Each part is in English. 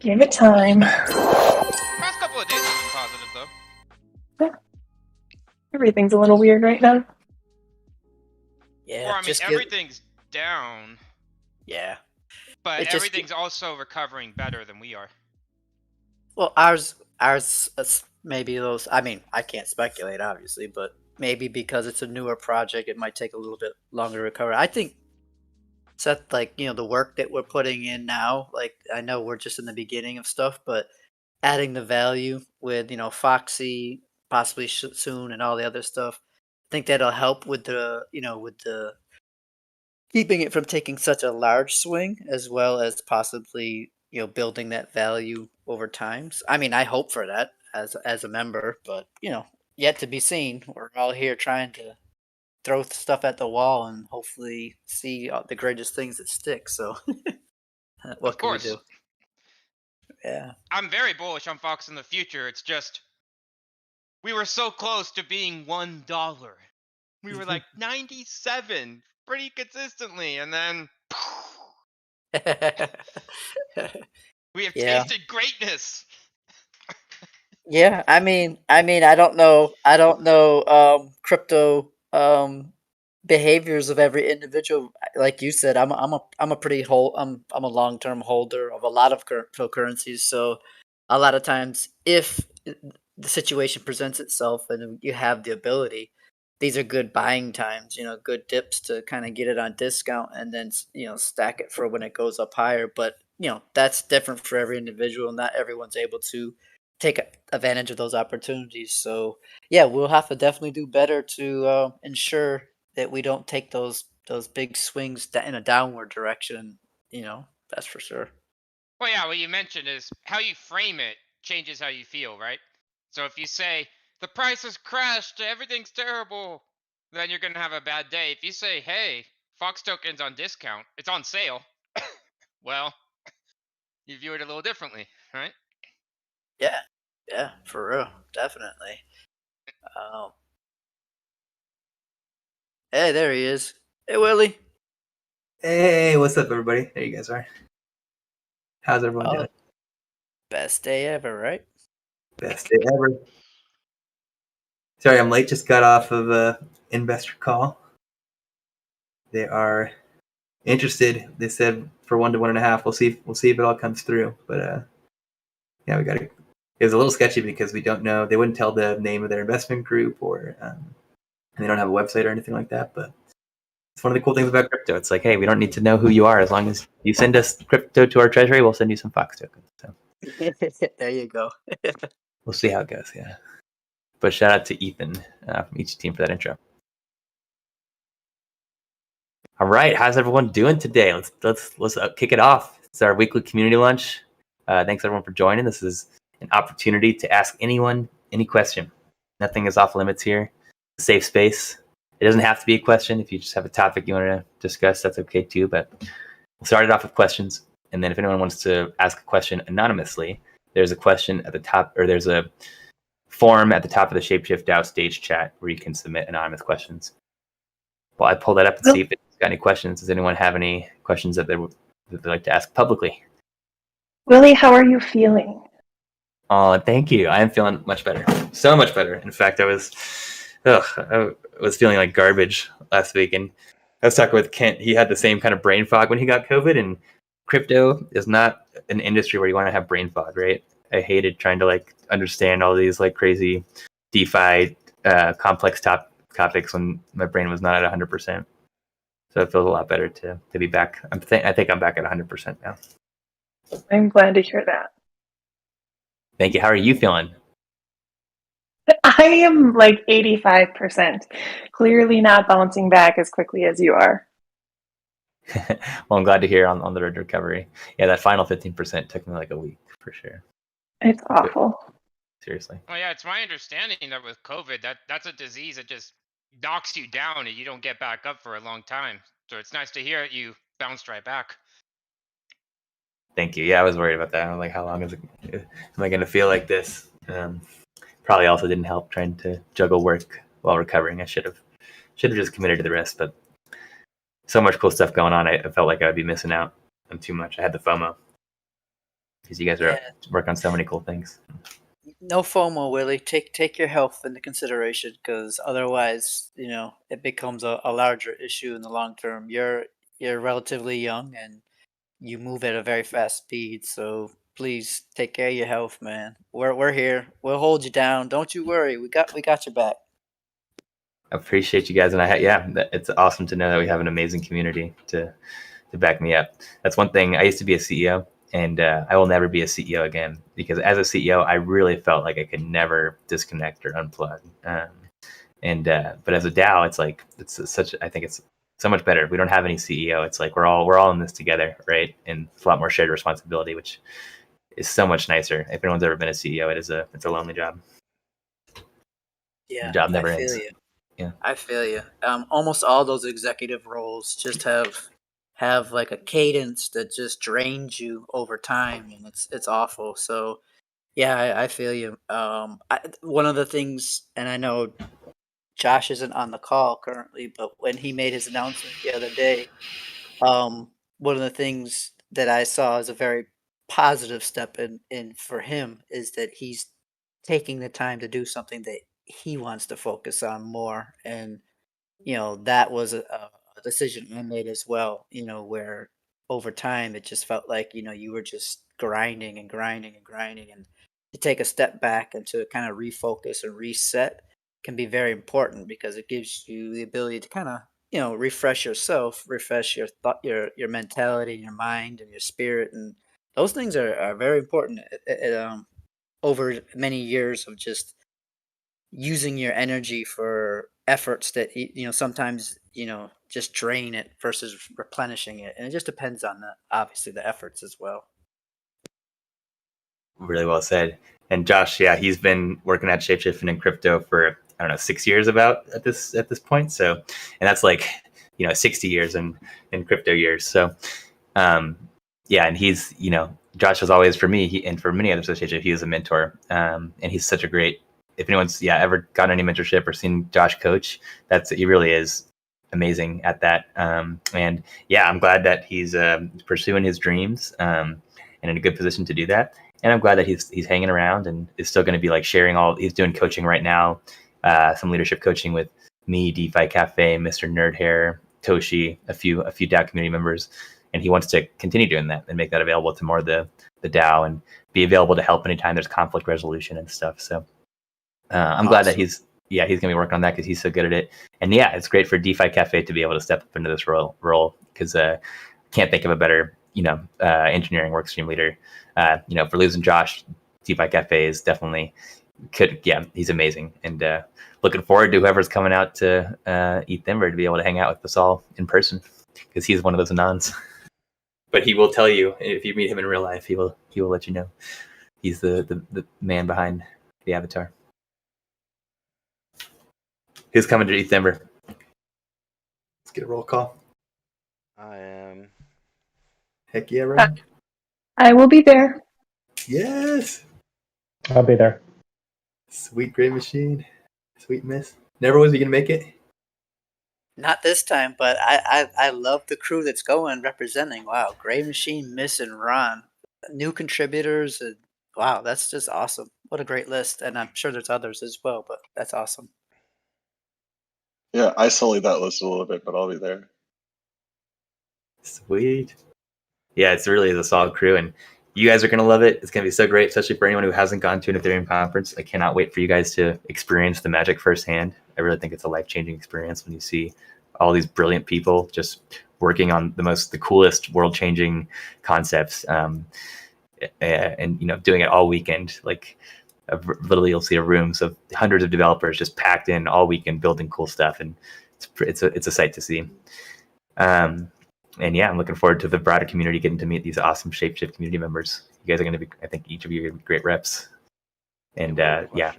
Give it time. Past couple of days have been positive, though. Yeah. Everything's a little weird right now. Yeah, Well, I mean, everything's down. Yeah. But everything's also recovering better than we are. Well, ours maybe those. I mean, I can't speculate, obviously, but maybe because it's a newer project, it might take a little bit longer to recover. I think, Seth, like, the work that we're putting in now, like, I know we're just in the beginning of stuff, but adding the value with, Foxy possibly soon and all the other stuff, I think that'll help with the, with the keeping it from taking such a large swing, as well as possibly, building that value over time. I mean, I hope for that as a member, but yet to be seen. We're all here trying to throw stuff at the wall and hopefully see the greatest things that stick. So, what can we do? Yeah, I'm very bullish on Fox in the future. It's just we were so close to being $1. We were like 97 pretty consistently, and then we have tasted greatness. Yeah, I mean, I don't know, crypto behaviors of every individual. Like you said, I'm a long-term holder of a lot of cryptocurrencies. So a lot of times, if the situation presents itself and you have the ability, these are good buying times. Good dips to kind of get it on discount and then stack it for when it goes up higher. But that's different for every individual. Not everyone's able to take advantage of those opportunities. So yeah, we'll have to definitely do better to ensure that we don't take those big swings in a downward direction. That's for sure. Well, yeah, what you mentioned is how you frame it changes how you feel, right? So if you say the price has crashed, everything's terrible, then you're gonna have a bad day. If you say, hey, Fox token's on discount, it's on sale, well, you view it a little differently, right? Yeah, for real, definitely. Hey, there he is. Hey, Willie. Hey, what's up, everybody? There you guys are. How's everyone doing? Best day ever, right? Best day ever. Sorry, I'm late. Just got off of a investor call. They are interested. They said for 1 to 1.5. We'll see if it all comes through. But yeah, we got it. It was a little sketchy because we don't know. They wouldn't tell the name of their investment group, or and they don't have a website or anything like that. But it's one of the cool things about crypto. It's like, hey, we don't need to know who you are. As long as you send us crypto to our treasury, we'll send you some Fox tokens. So there you go. We'll see how it goes. Yeah. But shout out to Ethan from each team for that intro. All right, how's everyone doing today? Let's kick it off. It's our weekly community lunch. Thanks everyone for joining. This is an opportunity to ask anyone any question. Nothing is off limits here. It's a safe space. It doesn't have to be a question. If you just have a topic you want to discuss, that's okay too. But we'll start it off with questions, and then if anyone wants to ask a question anonymously, there's a question at the top, or there's a form at the top of the ShapeShiftDAO stage chat where you can submit anonymous questions. Well, I pull that up and see if it's got any questions. Does anyone have any questions that they'd like to ask publicly? Willie, how are you feeling? Oh, thank you. I am feeling much better. So much better. In fact, I was feeling like garbage last week, and I was talking with Kent. He had the same kind of brain fog when he got COVID, and crypto is not an industry where you want to have brain fog, right? I hated trying to understand all these crazy DeFi complex topics when my brain was not at 100%. So it feels a lot better to be back. I think I'm back at 100% now. I'm glad to hear that. Thank you. How are you feeling? I am 85%. Clearly not bouncing back as quickly as you are. Well, I'm glad to hear on the road to recovery. Yeah, that final 15% took me a week for sure. It's awful. Seriously. Well, yeah, it's my understanding that with COVID, that's a disease that just knocks you down and you don't get back up for a long time. So it's nice to hear that you bounced right back. Thank you. Yeah, I was worried about that. I'm like, how long am I going to feel like this? Probably also didn't help trying to juggle work while recovering. I should have just committed to the rest, but so much cool stuff going on. I felt like I would be missing out on too much. I had the FOMO. because you guys are Yeah. working on so many cool things. No FOMO, Willie. Take your health into consideration, because otherwise, it becomes a larger issue in the long term. You're relatively young and you move at a very fast speed, so please take care of your health, man. We're here. We'll hold you down. Don't you worry. We got your back. I appreciate you guys, and it's awesome to know that we have an amazing community to back me up. That's one thing. I used to be a CEO, and I will never be a CEO again, because as a CEO, I really felt like I could never disconnect or unplug. But as a DAO, it's like I think it's so much better. We don't have any CEO. It's like we're all in this together, right? And it's a lot more shared responsibility, which is so much nicer. If anyone's ever been a CEO, it's a lonely job. Yeah, The job never I feel ends. you. Yeah. I feel you. Almost all those executive roles just have like a cadence that just drains you over time, and it's awful. So yeah, I feel you. One of the things, and I know Josh isn't on the call currently, but when he made his announcement the other day, one of the things that I saw as a very positive step in for him is that he's taking the time to do something that he wants to focus on more. And that was a decision I made as well, where over time it just felt like, you were just grinding and grinding and grinding. And to take a step back and to kind of refocus and reset can be very important, because it gives you the ability to kind of, refresh yourself, refresh your thought, your mentality, your mind, and your spirit. And those things are very important over many years of just using your energy for efforts that sometimes just drain it versus replenishing it. And it just depends on obviously the efforts as well. Really well said. And Josh, yeah, he's been working at ShapeShift and in crypto for, I don't know, 6 years about at this point. So, and that's like 60 years in crypto years. So yeah, and he's Josh was always, for me, and for many others at ShapeShift, he is a mentor. And he's such a great, if anyone's ever gotten any mentorship or seen Josh coach, he really is amazing at that. And yeah, I'm glad that he's pursuing his dreams and in a good position to do that. And I'm glad that he's hanging around and is still going to be like sharing he's doing coaching right now, some leadership coaching with me, DeFi Cafe, Mr. Nerdhair, Toshi, a few DAO community members. And he wants to continue doing that and make that available to more of the DAO and be available to help anytime there's conflict resolution and stuff. So I'm glad that he's going to be working on that, because he's so good at it. And yeah, it's great for DeFi Cafe to be able to step up into this role, because can't think of a better engineering workstream leader. For losing Josh, DeFi Cafe is definitely he's amazing. And looking forward to whoever's coming out to ETH Denver to be able to hang out with us all in person, because he's one of those anons. But he will tell you, if you meet him in real life, he will let you know. He's the man behind the avatar. Who's coming to ETH Denver? Let's get a roll call. I am. Heck yeah, bro. I will be there. Yes. I'll be there. Sweet Gray Machine. Sweet Miss. Never was he going to make it? Not this time, but I love the crew that's going representing. Wow, Gray Machine, Miss, and Ron, new contributors, and wow, that's just awesome. What a great list, and I'm sure there's others as well, but that's awesome. Yeah, I sullied that list a little bit, but I'll be there. Sweet. Yeah, it's really a solid crew, and you guys are going to love it. It's going to be so great, especially for anyone who hasn't gone to an Ethereum conference. I cannot wait for you guys to experience the magic firsthand. I really think it's a life-changing experience when you see all these brilliant people just working on the coolest world-changing concepts, and doing it all weekend. Like literally, you'll see rooms of hundreds of developers just packed in all weekend building cool stuff, and it's a sight to see. And yeah, I'm looking forward to the broader community getting to meet these awesome ShapeShift community members. You guys are going to be, I think each of you are great reps. And yeah.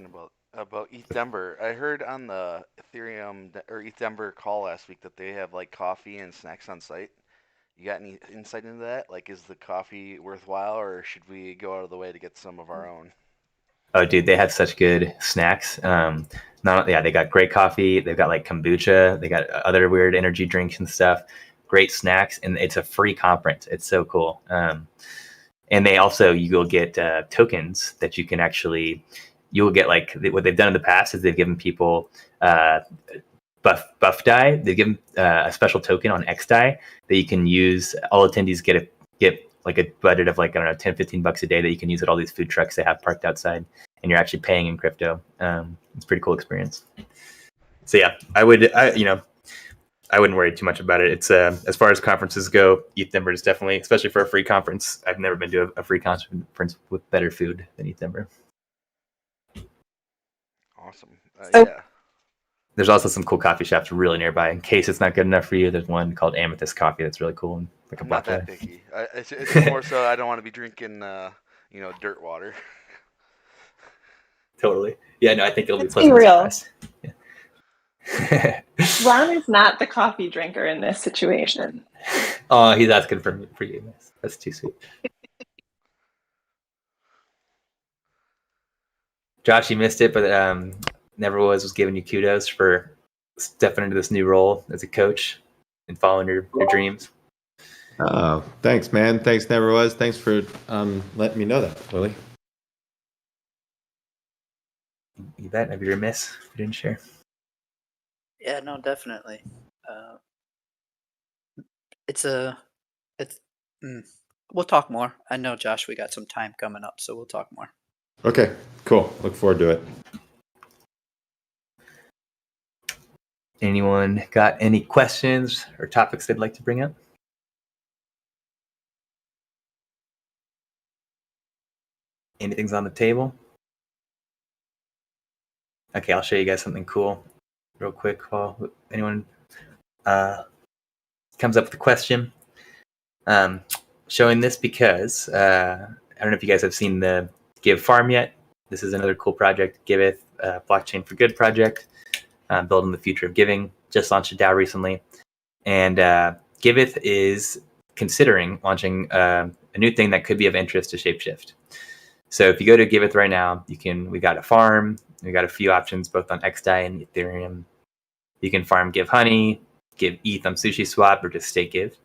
About ETH Denver, I heard on the Ethereum or ETH Denver call last week that they have like coffee and snacks on site. You got any insight into that? Like, is the coffee worthwhile, or should we go out of the way to get some of our own? Oh, dude, they have such good snacks. They got great coffee. They've got like kombucha. They got other weird energy drinks and stuff. Great snacks, and it's a free conference. It's so cool. And they also, you'll get tokens that you can actually, you'll get like what they've done in the past is they've given people buff die. They give them a special token on X die that you can use. All attendees get like a budget of like, I don't know, 10, $15 a day that you can use at all these food trucks they have parked outside, and you're actually paying in crypto. It's a pretty cool experience. So yeah, I wouldn't worry too much about it. It's as far as conferences go, ETH Denver is definitely, especially for a free conference. I've never been to a free conference with better food than ETH Denver. Awesome. So- Yeah. There's also some cool coffee shops really nearby. In case it's not good enough for you, there's one called Amethyst Coffee that's really cool and like a I'm not block that away. picky. It's more so I don't want to be drinking, dirt water. Totally. Yeah, no, I think it'll be Let's pleasant be real. surprise. Yeah. Ron is not the coffee drinker in this situation. Oh, he's asking for you. That's too sweet. Josh, you missed it, but Never was giving you kudos for stepping into this new role as a coach and following your dreams. Oh, thanks, man. Thanks, Never Was. Thanks for letting me know that, Willie. You bet. I'd be remiss if you didn't share. Yeah, no, definitely. We'll talk more. I know, Josh, we got some time coming up, so we'll talk more. Okay, cool. Look forward to it. Anyone got any questions or topics they'd like to bring up? Anything's on the table? Okay, I'll show you guys something cool real quick while anyone comes up with a question. Showing this because I don't know if you guys have seen the Give Farm yet. This is another cool project, Giveth, Blockchain for Good project, building the future of giving. Just launched a DAO recently. And Giveth is considering launching a new thing that could be of interest to ShapeShift. So if you go to Giveth right now, we got a farm. We got a few options both on XDAI and Ethereum. You can farm Give Honey, give ETH on SushiSwap, or just stake Give.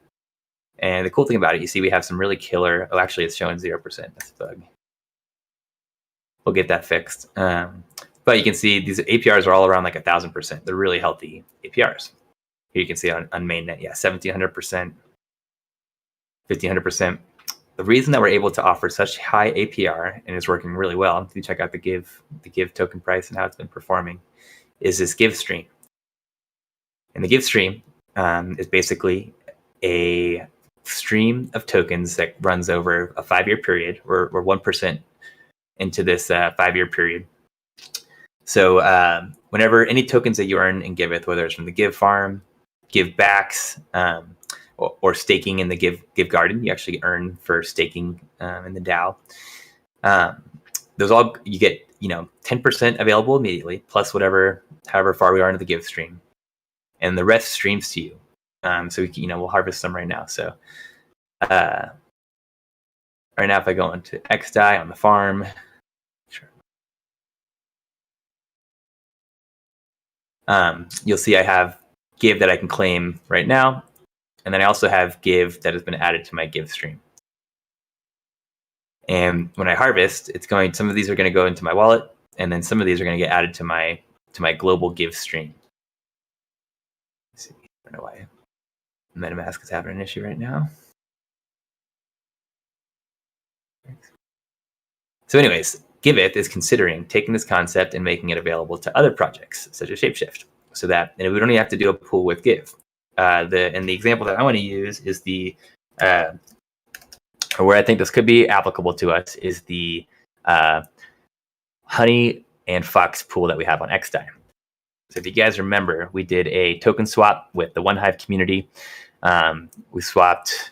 And the cool thing about it, you see we have some really killer, actually it's showing 0%, that's a bug. We'll get that fixed. But you can see these APRs are all around like 1,000%. They're really healthy APRs. Here you can see on mainnet, 1,700%, 1,500%. The reason that we're able to offer such high APR and is working really well, if you check out the Give token price and how it's been performing, is this Give stream. And the Give stream is basically a stream of tokens that runs over a 5-year period. We're 1% into this 5-year period. So whenever any tokens that you earn in Giveth, whether it's from the Give Farm, Give Backs, or staking in the Give Garden, you actually earn for staking in the DAO. Those all you get, 10% available immediately, plus however far we are into the Give stream, and the rest streams to you. So we can, we'll harvest them right now. So right now, if I go into XDAI on the farm, sure. You'll see I have Give that I can claim right now. And then I also have Give that has been added to my Give stream. And when I harvest, some of these are going to go into my wallet, and then some of these are going to get added to my global Give stream. Let's see, I don't know why MetaMask is having an issue right now. So anyways, Giveth is considering taking this concept and making it available to other projects, such as ShapeShift, so that we don't even have to do a pool with Give. The example that I want to use is where I think this could be applicable to us is the Honey and Fox pool that we have on XDAI. So if you guys remember, we did a token swap with the One Hive community. We swapped,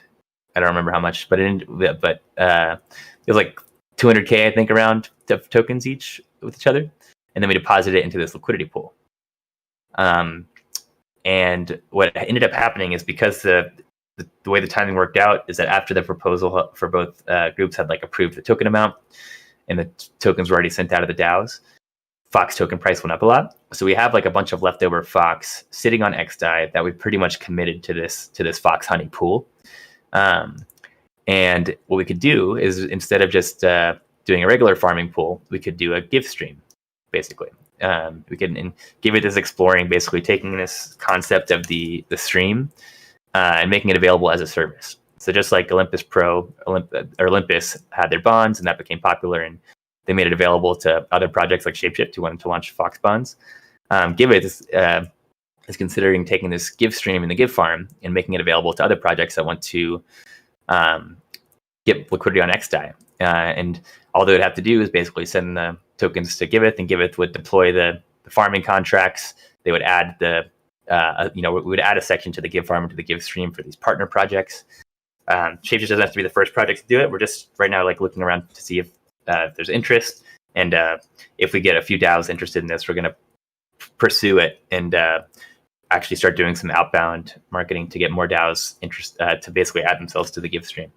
I don't remember how much, but it was like 200K, I think, around tokens each with each other. And then we deposited it into this liquidity pool. And what ended up happening is because the way the timing worked out is that after the proposal for both groups had approved the token amount and the tokens were already sent out of the DAOs, Fox token price went up a lot. So we have a bunch of leftover Fox sitting on XDAI that we pretty much committed to this Fox Honey pool. And what we could do is, instead of just doing a regular farming pool, we could do a give stream, basically. We can give it this exploring, basically taking this concept of the stream and making it available as a service. So just like Olympus had their bonds, and that became popular, and they made it available to other projects like ShapeShift who wanted to launch Fox bonds. Giveth is considering taking this give stream and the give farm and making it available to other projects that want to get liquidity on XDAI. And all they would have to do is basically send the tokens to Giveth, and Giveth would deploy the farming contracts. They would add we would add a section to the give farm and to the give stream for these partner projects. ShapeShift doesn't have to be the first project to do it. We're just right now looking around to see if there's interest, and if we get a few DAOs interested in this, we're going to pursue it and actually start doing some outbound marketing to get more DAOs to basically add themselves to the give stream.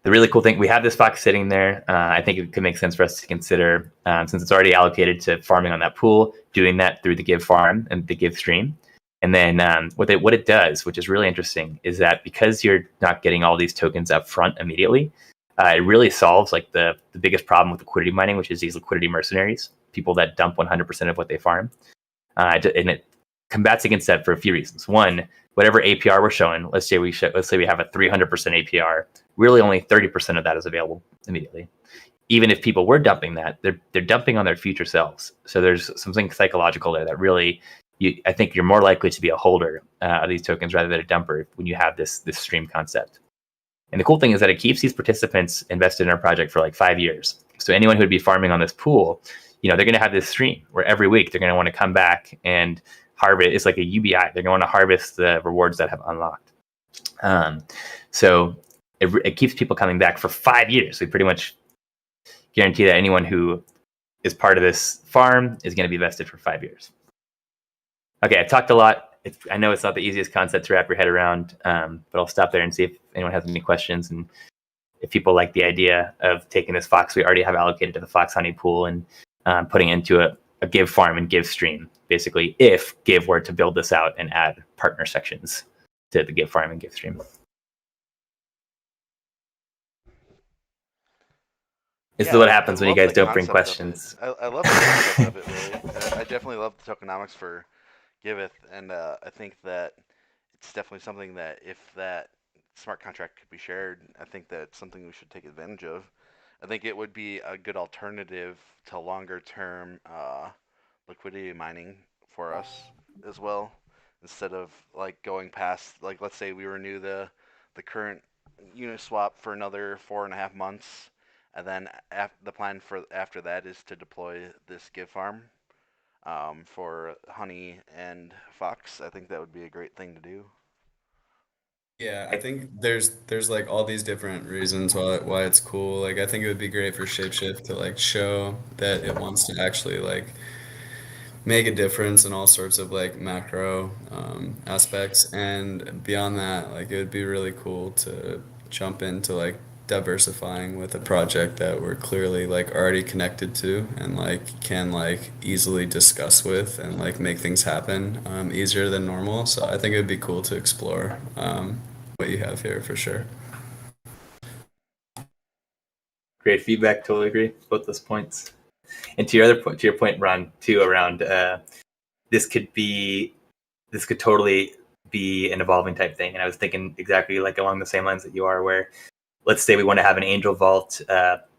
The really cool thing, we have this Fox sitting there. I think it could make sense for us to consider, since it's already allocated to farming on that pool, doing that through the give farm and the give stream. And then what it does, which is really interesting, is that because you're not getting all these tokens up front immediately, it really solves like the biggest problem with liquidity mining, which is these liquidity mercenaries, people that dump 100% of what they farm. And it combats against that for a few reasons. One, whatever APR we're showing, let's say we have a 300% APR, really only 30% of that is available immediately. Even if people were dumping that, they're dumping on their future selves. So there's something psychological there that really, I think you're more likely to be a holder of these tokens rather than a dumper when you have this stream concept. And the cool thing is that it keeps these participants invested in our project for like 5 years. So anyone who would be farming on this pool, they're going to have this stream where every week they're going to want to come back and harvest. It's like a UBI. They're going to want to harvest the rewards that have unlocked. So it keeps people coming back for 5 years. We pretty much guarantee that anyone who is part of this farm is going to be vested for 5 years. Okay, I've talked a lot. I know it's not the easiest concept to wrap your head around, but I'll stop there and see if anyone has any questions, and if people like the idea of taking this Fox we already have allocated to the Fox Honey pool and putting it into a give farm and give stream. Basically, if Give were to build this out and add partner sections to the give farm and give stream. This is what happens when you guys don't bring questions. I love the concept of it, really. I definitely love the tokenomics for Giveth, and I think that it's definitely something that if that smart contract could be shared, I think that's something we should take advantage of. I think it would be a good alternative to longer term liquidity mining for us as well, instead of like going past, like, let's say we renew the current Uniswap for another 4.5 months, and then the plan for after that is to deploy this give farm for Honey and Fox. I think that would be a great thing to do. Yeah, I think there's like all these different reasons why it's cool. Like I think it would be great for ShapeShift to like show that it wants to actually like make a difference in all sorts of like macro aspects, and beyond that, like it would be really cool to jump into like diversifying with a project that we're clearly like already connected to and like can like easily discuss with and like make things happen easier than normal. So I think it would be cool to explore what you have here for sure. Great feedback. Totally agree with both those points. And to your point, Ron, too, around this could totally be an evolving type thing. And I was thinking exactly like along the same lines that you are, where let's say we want to have an angel vault.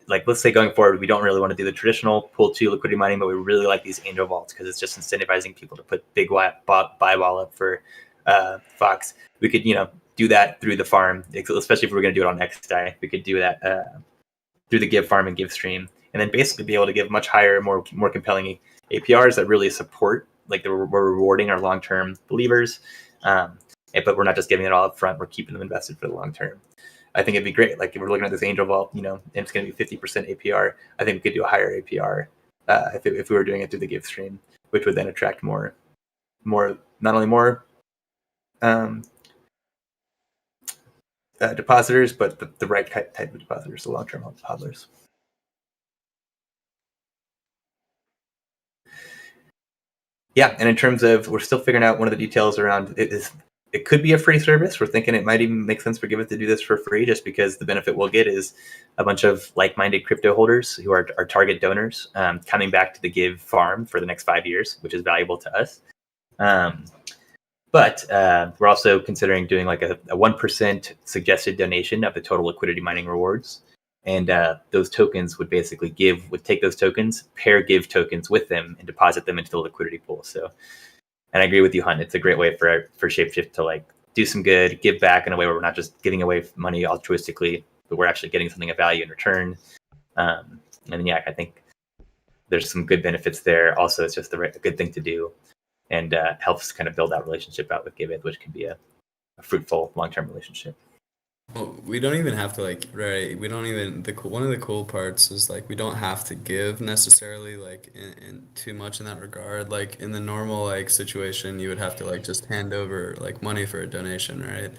Like let's say going forward, we don't really want to do the traditional pool 2 liquidity mining, but we really like these angel vaults because it's just incentivizing people to put big buy wall up for Fox. We could do that through the farm, especially if we were going to do it on XDAI. We could do that through the give farm and give stream, and then basically be able to give much higher, more compelling APRs that really support, like we're rewarding our long-term believers, but we're not just giving it all up front. We're keeping them invested for the long term. I think it'd be great. Like if we're looking at this angel vault, and it's going to be 50% APR. I think we could do a higher APR if we were doing it through the give stream, which would then attract more, not only more depositors, but the right type of depositors, the long-term hodlers. Yeah, and in terms of, we're still figuring out one of the details around it is it could be a free service. We're thinking it might even make sense for Give It to do this for free, just because the benefit we'll get is a bunch of like-minded crypto holders who are our target donors coming back to the Give farm for the next 5 years, which is valuable to us. But we're also considering doing like a 1% suggested donation of the total liquidity mining rewards. And those tokens would basically take those tokens, pair Give tokens with them, and deposit them into the liquidity pool. So, and I agree with you, Hunt. It's a great way for ShapeShift to like do some good, give back in a way where we're not just giving away money altruistically, but we're actually getting something of value in return. And yeah, I think there's some good benefits there. Also, it's just a good thing to do, and helps kind of build that relationship out with Give It, which can be a fruitful long-term relationship. Well, we don't even have to like, right? We don't even one of the cool parts is like we don't have to give necessarily like in too much in that regard. Like in the normal like situation, you would have to like just hand over like money for a donation, right?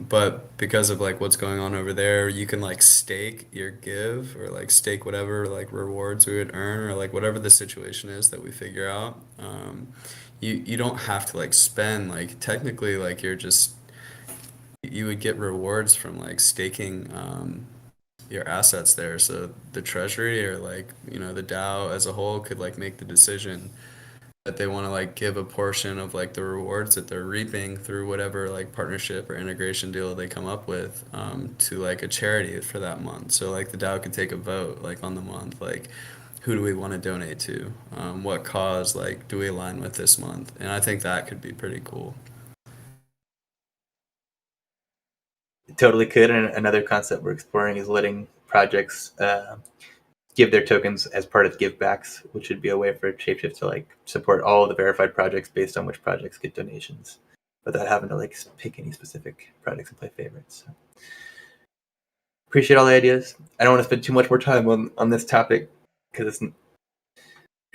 But because of like what's going on over there, you can like stake your give or like stake whatever like rewards we would earn or like whatever the situation is that we figure out. You don't have to like spend like technically like you would get rewards from like staking your assets there. So the treasury or like the DAO as a whole could like make the decision that they want to like give a portion of like the rewards that they're reaping through whatever like partnership or integration deal they come up with to like a charity for that month. So like the DAO could take a vote like on the month, like who do we want to donate to? What cause like do we align with this month? And I think that could be pretty cool. It totally could. And another concept we're exploring is letting projects give their tokens as part of givebacks, which would be a way for ShapeShift to like support all of the verified projects based on which projects get donations, without having to like pick any specific projects and play favorites. So, appreciate all the ideas. I don't want to spend too much more time on this topic because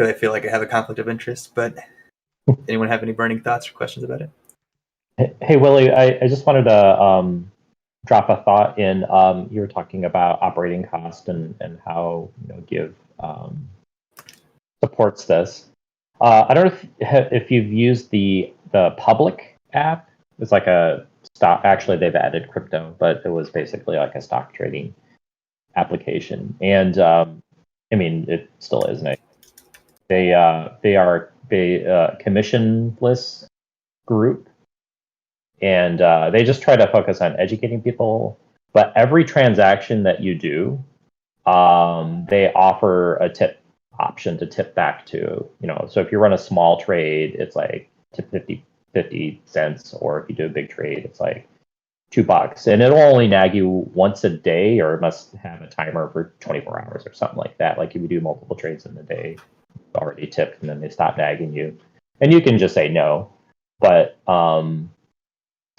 I feel like I have a conflict of interest. But anyone have any burning thoughts or questions about it? Hey Willie, I just wanted to drop a thought in. You were talking about operating cost and how Give supports this. I don't know if you've used the public app. It's like a stock. Actually, they've added crypto, but it was basically like a stock trading application. And I mean, it still is. They are a commissionless group, and they just try to focus on educating people. But every transaction that you do, they offer a tip option to tip back to. So if you run a small trade, it's like tip 50 cents, or if you do a big trade, it's like $2, and it'll only nag you once a day, or it must have a timer for 24 hours or something like that. Like if you do multiple trades in the day, it's already tipped, and then they stop nagging you, and you can just say no. But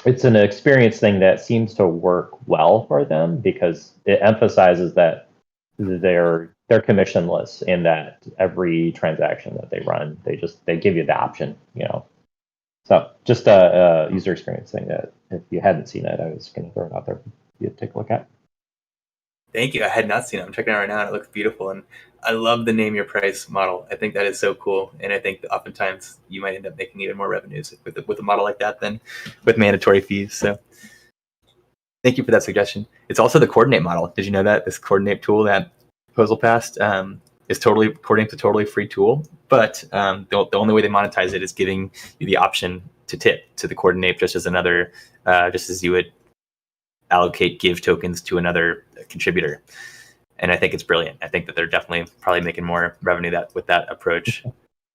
it's an experience thing that seems to work well for them because it emphasizes that they're commissionless, and that every transaction that they run, they give you the option. So just a user experience thing that if you hadn't seen it, I was going to throw it out there for you to take a look at. Thank you. I had not seen it. I'm checking it out right now, and it looks beautiful. And I love the name your price model. I think that is so cool. And I think that oftentimes you might end up making even more revenues with a model like that than with mandatory fees. So thank you for that suggestion. It's also the coordinate model. Did you know that this coordinate tool that proposal passed is coordinate's a totally free tool, but the only way they monetize it is giving you the option to tip to the coordinate, just as you would allocate Give tokens to another contributor. And I think it's brilliant. I think that they're definitely probably making more revenue with that approach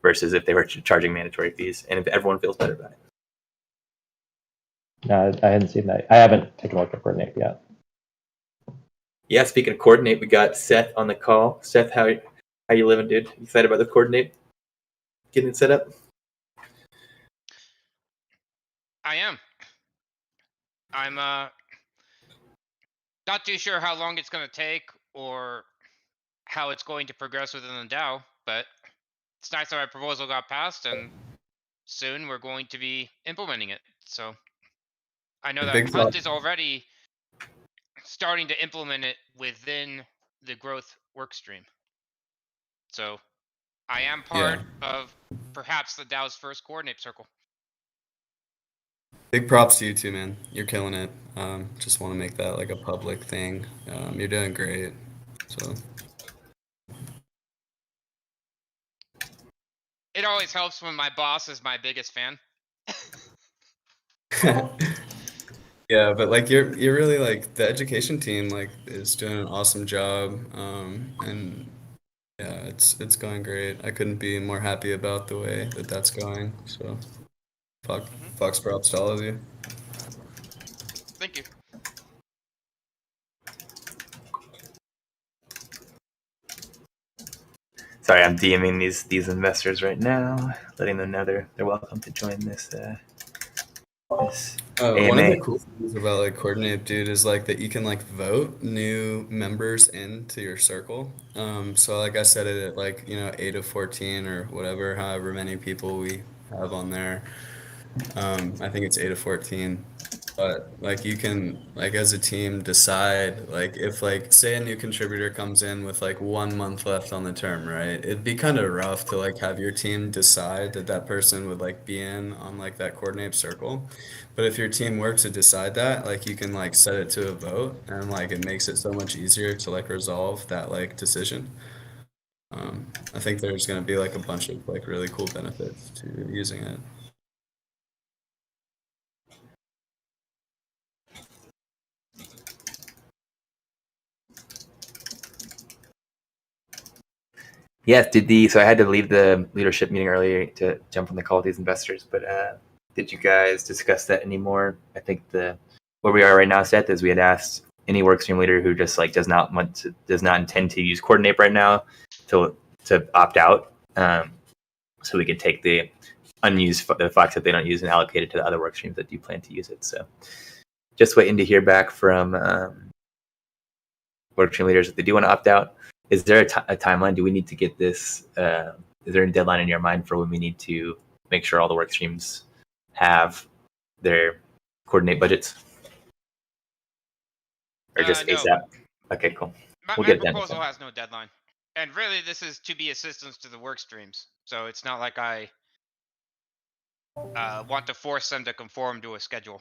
versus if they were charging mandatory fees, and if everyone feels better about it. I hadn't seen that. I haven't taken a look at Coordinate yet. Yeah, speaking of Coordinate, we got Seth on the call. Seth, how you living, dude? You excited about the Coordinate? Getting it set up? I am. I'm not too sure how long it's going to take or how it's going to progress within the DAO, but it's nice that my proposal got passed, and soon we're going to be implementing it. So I know that Hunt is already starting to implement it within the growth workstream. So I am part of perhaps the DAO's first coordinate circle. Big props to you too, man. You're killing it. Just want to make that like a public thing. You're doing great. So It always helps when my boss is my biggest fan. yeah, but like you're really like the education team like is doing an awesome job. And yeah, it's going great. I couldn't be more happy about the way that that's going. So Fox props to all of you. Thank you. Sorry, I'm DMing these investors right now, letting them know they're welcome to join this this One of AMA. the cool things about like Coordinate, dude, is like that you can like vote new members into your circle. So like I set it at like 8 of 14 or whatever, however many people we have on there. I think it's 8 of 14. But like you can like as a team decide like if like say a new contributor comes in with like 1 month left on the term, right? It'd be kind of rough to like have your team decide that that person would like be in on like that coordinate circle. But if your team were to decide that, like you can like set it to a vote and like it makes it so much easier to like resolve that like decision. I think there's gonna be like a bunch of like really cool benefits to using it. Yes, so I had to leave the leadership meeting earlier to jump on the call with these investors, but did you guys discuss that anymore? I think where we are right now, Seth, is we had asked any workstream leader who just like does not intend to use Coordinate right now to opt out, so we could take the Fox that they don't use and allocate it to the other workstreams that do plan to use it. So just waiting to hear back from workstream leaders if they do want to opt out. Is there a timeline? Do we need to get this? Is there a deadline in your mind for when we need to make sure all the work streams have their Coordinate budgets? Or just No. ASAP? Okay, cool. My proposal has no deadline. And really, this is to be assistance to the work streams. So it's not like I want to force them to conform to a schedule.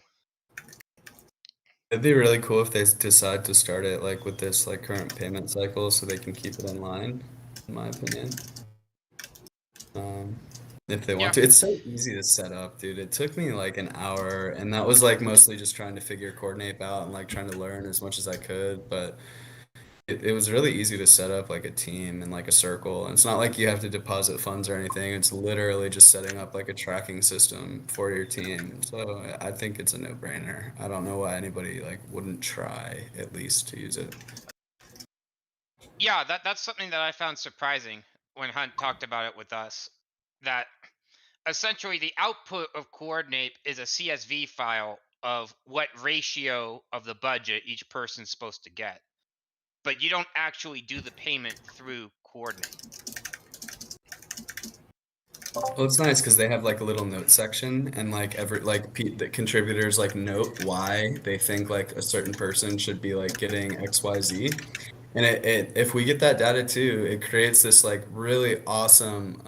It'd be really cool if they decide to start it like with this like current payment cycle so they can keep it in line, in my opinion. If they want to. It's so easy to set up, dude. It took me like an hour and that was like mostly just trying to figure Coordinate out and like trying to learn as much as I could, but it was really easy to set up like a team and like a circle. And it's not like you have to deposit funds or anything. It's literally just setting up like a tracking system for your team. So I think it's a no-brainer. I don't know why anybody like wouldn't try at least to use it. Yeah, that's something that I found surprising when Hunt talked about it with us. That essentially the output of Coordinate is a CSV file of what ratio of the budget each person's supposed to get. But you don't actually do the payment through Coordinate. Well, it's nice because they have like a little note section and like the contributors like note why they think like a certain person should be like getting XYZ. And if we get that data too, it creates this like really awesome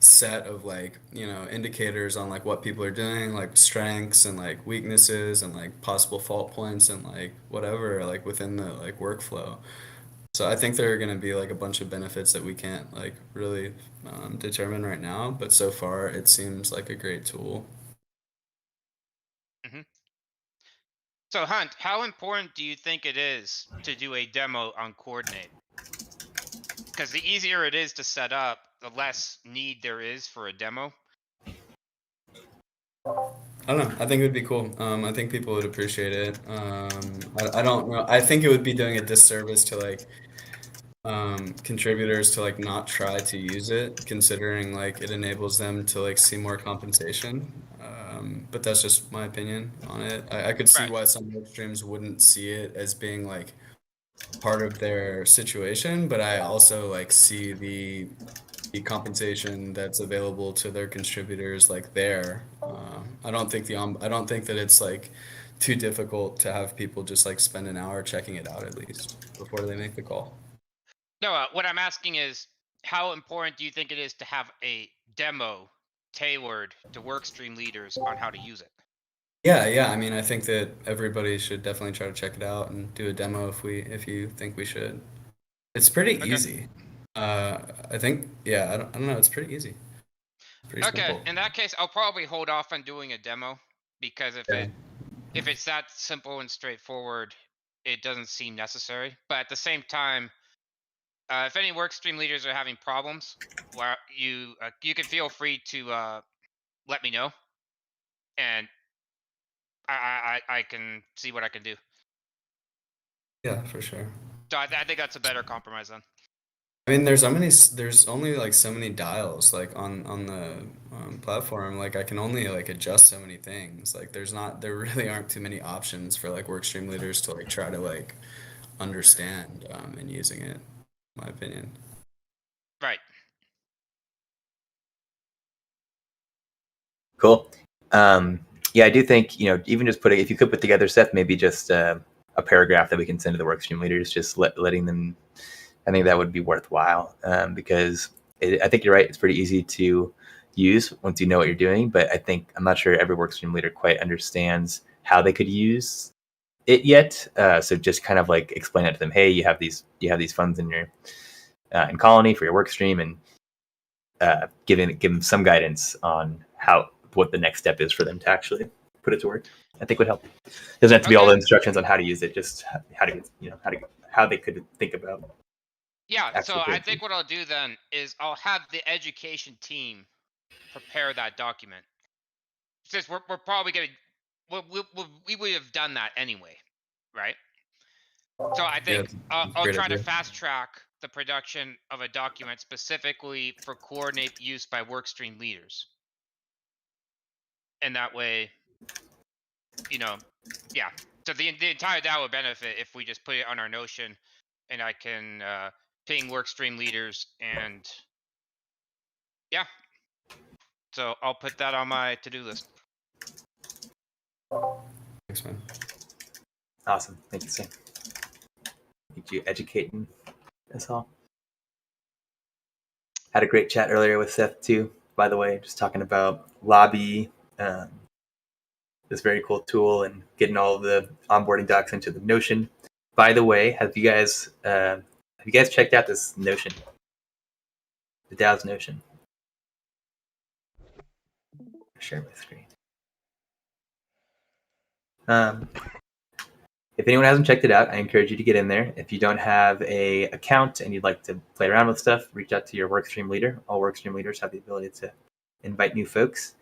set of like indicators on like what people are doing, like strengths and like weaknesses and like possible fault points and like whatever like within the like workflow. So I think there are going to be like a bunch of benefits that we can't like really determine right now, but so far it seems like a great tool. So Hunt, how important do you think it is to do a demo on Coordinate? Because the easier it is to set up, the less need there is for a demo. I don't know. I think it would be cool. I think people would appreciate it. I don't know. I think it would be doing a disservice to like contributors to like not try to use it, considering like it enables them to like see more compensation. But that's just my opinion on it. I could see why some work streams wouldn't see it as being like part of their situation, but I also like see the compensation that's available to their contributors like there. I don't think that it's like too difficult to have people just like spend an hour checking it out at least before they make the call. No, what I'm asking is, how important do you think it is to have a demo tailored to workstream leaders on how to use it. Yeah. I mean, I think that everybody should definitely try to check it out and do a demo if you think we should. It's pretty Okay. easy. I think, yeah, I don't know. It's pretty easy. Pretty Okay, simple. in that case, I'll probably hold off on doing a demo because Yeah. if it's that simple and straightforward, it doesn't seem necessary. But at the same time, if any workstream leaders are having problems, well, you can feel free to let me know, and I can see what I can do. Yeah, for sure. So I think that's a better compromise then. I mean, there's only like so many dials like on the platform. Like I can only like adjust so many things. Like there really aren't too many options for like workstream leaders to like try to like understand in using it, in my opinion. Right. Cool. Yeah, I do think, even just if you could put together, Seth, maybe just a paragraph that we can send to the workstream leaders, just letting them, I think that would be worthwhile, because I think you're right. It's pretty easy to use once you know what you're doing, but I'm not sure every workstream leader quite understands how they could use it yet. So just kind of like explain it to them. Hey, you have these funds in your in Colony for your workstream, and give them some guidance on what the next step is for them to actually put it to work. I think would help. Doesn't have to be all the instructions on how to use it, just how they could think about. Yeah, so I think what I'll do then is I'll have the education team prepare that document. Since we're probably gonna, we would have done that anyway, right? So I think I'll great try to idea. fast track the production of a document specifically for coordinate use by workstream leaders. And that way, yeah. So the entire DAO would benefit if we just put it on our Notion, and I can ping workstream leaders, and yeah. So I'll put that on my to-do list. Thanks, man. Awesome. Thank you, Sam. Thank you educating us all. Had a great chat earlier with Seth too, by the way, just talking about Lobby, this very cool tool, and getting all of the onboarding docs into the Notion. By the way, have you guys checked out this Notion? The DAO's Notion. Share my screen. If anyone hasn't checked it out, I encourage you to get in there. If you don't have an account and you'd like to play around with stuff, reach out to your workstream leader. All workstream leaders have the ability to invite new folks.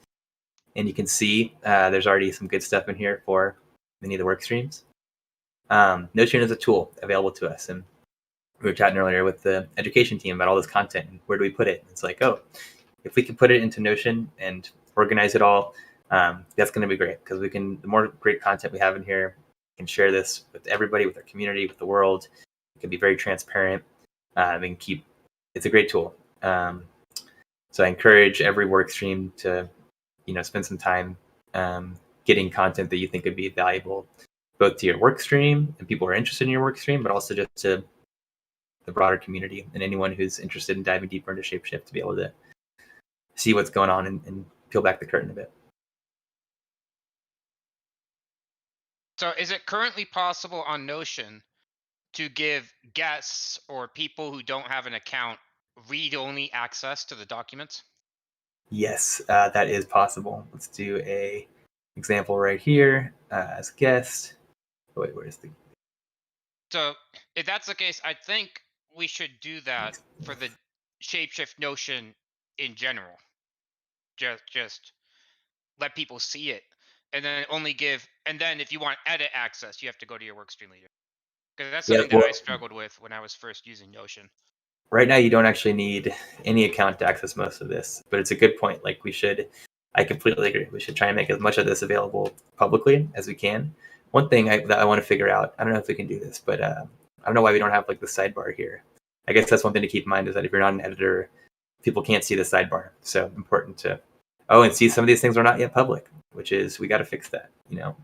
And you can see there's already some good stuff in here for many of the work streams. Notion is a tool available to us. And we were chatting earlier with the education team about all this content and where do we put it? It's like, if we can put it into Notion and organize it all, that's going to be great, because the more great content we have in here, we can share this with everybody, with our community, with the world. It can be very transparent and it's a great tool. So I encourage every work stream to spend some time getting content that you think would be valuable both to your work stream and people who are interested in your work stream, but also just to the broader community and anyone who's interested in diving deeper into ShapeShift to be able to see what's going on and peel back the curtain a bit. So is it currently possible on Notion to give guests or people who don't have an account read-only access to the documents? Yes, that is possible. Let's do a example right here as guest. Wait, where's the? So if that's the case, I think we should do that for the ShapeShift Notion in general. Just let people see it, and then and then if you want edit access, you have to go to your workstream leader. Because that's something that I struggled with when I was first using Notion. Right now, you don't actually need any account to access most of this, but it's a good point. Like I completely agree. We should try and make as much of this available publicly as we can. One thing that I want to figure out, I don't know if we can do this, but I don't know why we don't have like the sidebar here. I guess that's one thing to keep in mind, is that if you're not an editor, people can't see the sidebar. So important to, and see some of these things are not yet public, which is, we got to fix that.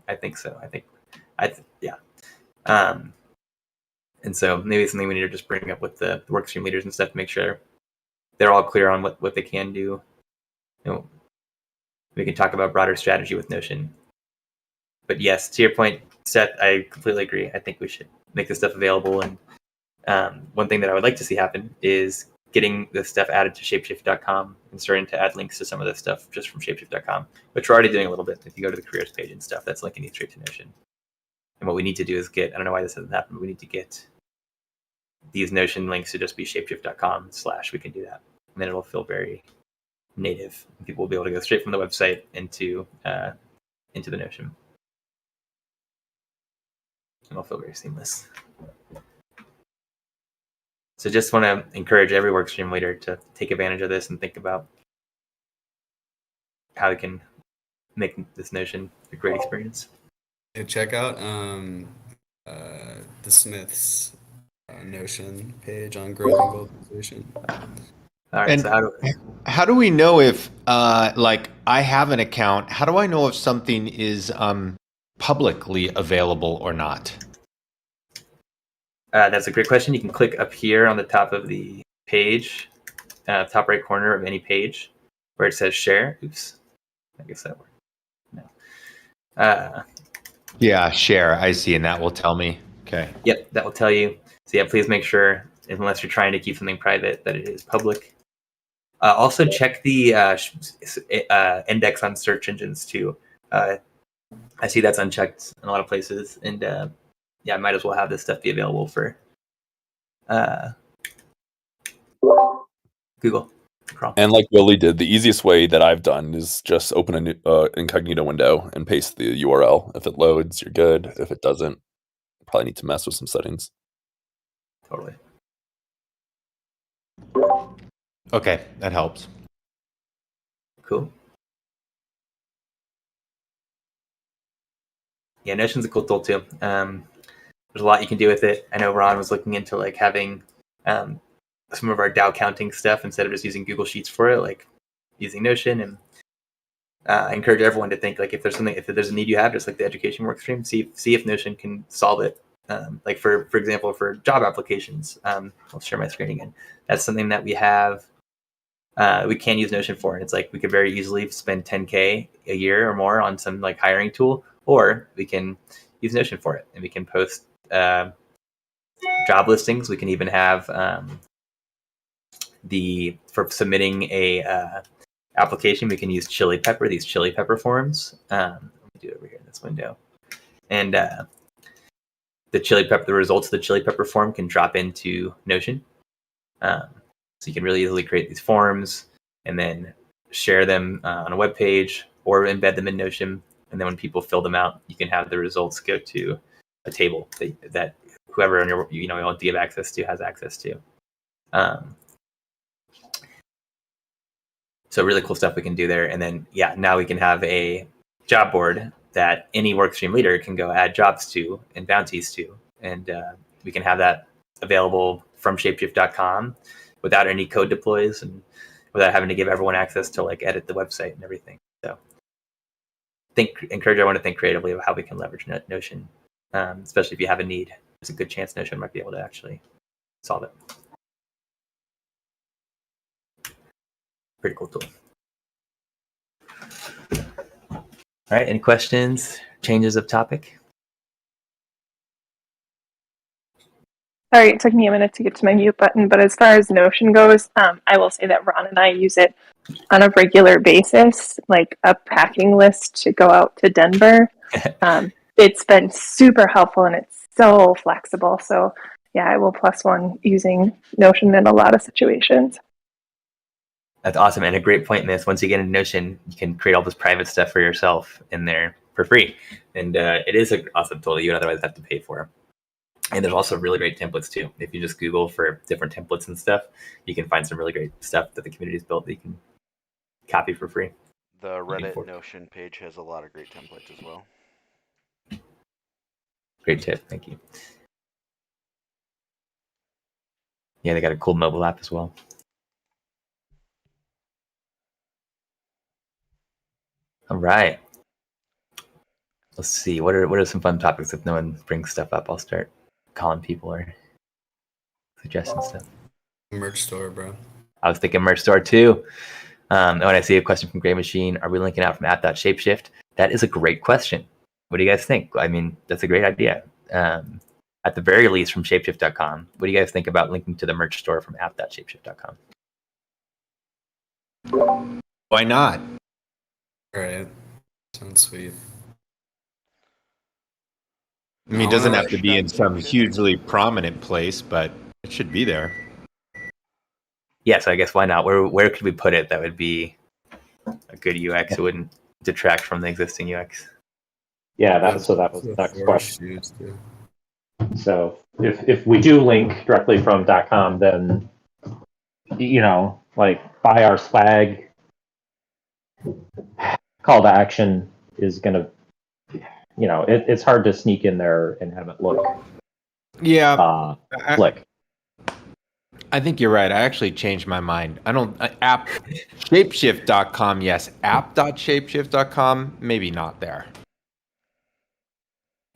I think so. Yeah. And so maybe it's something we need to just bring up with the workstream leaders and stuff to make sure they're all clear on what they can do. We can talk about broader strategy with Notion. But yes, to your point, Seth, I completely agree. I think we should make this stuff available. And one thing that I would like to see happen is getting this stuff added to ShapeShift.com and starting to add links to some of this stuff just from ShapeShift.com, which we're already doing a little bit. If you go to the careers page and stuff, that's linking you straight to Notion. And what we need to do is get, I don't know why this hasn't happened, but we need to get these Notion links to just be ShapeShift.com / we can do that. And then it'll feel very native. People will be able to go straight from the website into the Notion. And it'll feel very seamless. So just want to encourage every workstream leader to take advantage of this and think about how they can make this Notion a great experience. Yeah, check out the Smiths Notion page on growth and goal creation. All right. And so how do we know if, like, I have an account? How do I know if something is publicly available or not? That's a great question. You can click up here on the top of the page, top right corner of any page, where it says share. Oops, I guess that worked. No. Yeah, share. I see, and that will tell me. Okay. Yep, that will tell you. So yeah, please make sure, unless you're trying to keep something private, that it is public. Also, check the index on search engines too. I see that's unchecked in a lot of places, and yeah, I might as well have this stuff be available for Google Chrome. And like Willie did, the easiest way that I've done is just open a new incognito window and paste the URL. If it loads, you're good. If it doesn't, probably need to mess with some settings. Totally. Okay, that helps. Cool. Yeah, Notion's a cool tool too. There's a lot you can do with it. I know Ron was looking into like having some of our DAO counting stuff instead of just using Google Sheets for it, like using Notion. And I encourage everyone to think like if there's a need you have, just like the education workstream, see if Notion can solve it. Like for example, for job applications, I'll share my screen again. That's something that we have. We can use Notion for, and it's like we could very easily spend $10K a year or more on some like hiring tool, or we can use Notion for it, and we can post job listings. We can even have for submitting a application, we can use Chili Pepper, these Chili Pepper forms. Let me do it over here in this window, and the results of the Chili Pepper form can drop into Notion. So you can really easily create these forms and then share them on a web page or embed them in Notion. And then when people fill them out, you can have the results go to a table that whoever on your you want to give access to has access to. So really cool stuff we can do there. And then now we can have a job board that any workstream leader can go add jobs to and bounties to, and we can have that available from ShapeShift.com without any code deploys and without having to give everyone access to like edit the website and everything. So encourage everyone to think creatively about how we can leverage Notion, especially if you have a need. There's a good chance Notion might be able to actually solve it. Pretty cool tool. All right, any questions, changes of topic? Sorry, it took me a minute to get to my mute button, but as far as Notion goes, I will say that Ron and I use it on a regular basis, like a packing list to go out to Denver. It's been super helpful and it's so flexible. So yeah, I will +1 using Notion in a lot of situations. That's awesome, and a great point in this. Once you get into Notion, you can create all this private stuff for yourself in there for free, and it is an awesome tool that you would otherwise have to pay for. And there's also really great templates too. If you just Google for different templates and stuff, you can find some really great stuff that the community's built that you can copy for free. The Reddit Notion page has a lot of great templates as well. Great tip, thank you. Yeah, they got a cool mobile app as well. All right. Let's see. What are some fun topics? If no one brings stuff up, I'll start calling people or suggesting stuff. Merch store, bro. I was thinking merch store too. And when I see a question from Gray Machine, are we linking out from app.shapeshift? That is a great question. What do you guys think? I mean, that's a great idea. At the very least, from shapeshift.com. What do you guys think about linking to the merch store from app.shapeshift.com? Why not? All right. Sounds sweet. I mean, it doesn't have to be in some hugely prominent place, but it should be there. Yeah, so I guess why not? Where could we put it that would be a good UX? It wouldn't detract from the existing UX. Yeah, that was the next question. So if we do link directly from .com, then like buy our swag, call to action is gonna, it's hard to sneak in there and have it look slick. I think you're right. I actually changed my mind. I don't app shapeshift.com, yes. App.shapeshift.com, maybe not there.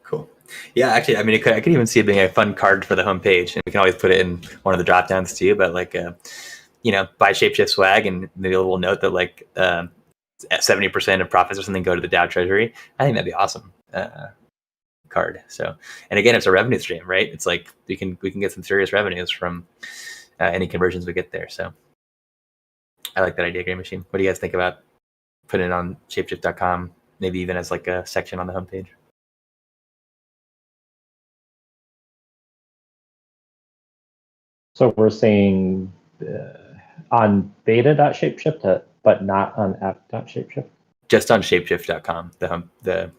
Cool. Yeah, actually, I mean, I could even see it being a fun card for the homepage, and we can always put it in one of the drop downs too. But like, buy Shapeshift swag, and maybe a little note that like 70% of profits or something go to the DAO treasury. I think that'd be awesome. Card. So, and again, it's a revenue stream, right? It's like we can get some serious revenues from any conversions we get there. So, I like that idea, Gray Machine. What do you guys think about putting it on shapeshift.com? Maybe even as like a section on the homepage. So we're saying on beta.shapeshift, but not on app.shapeshift? Just on shapeshift.com, the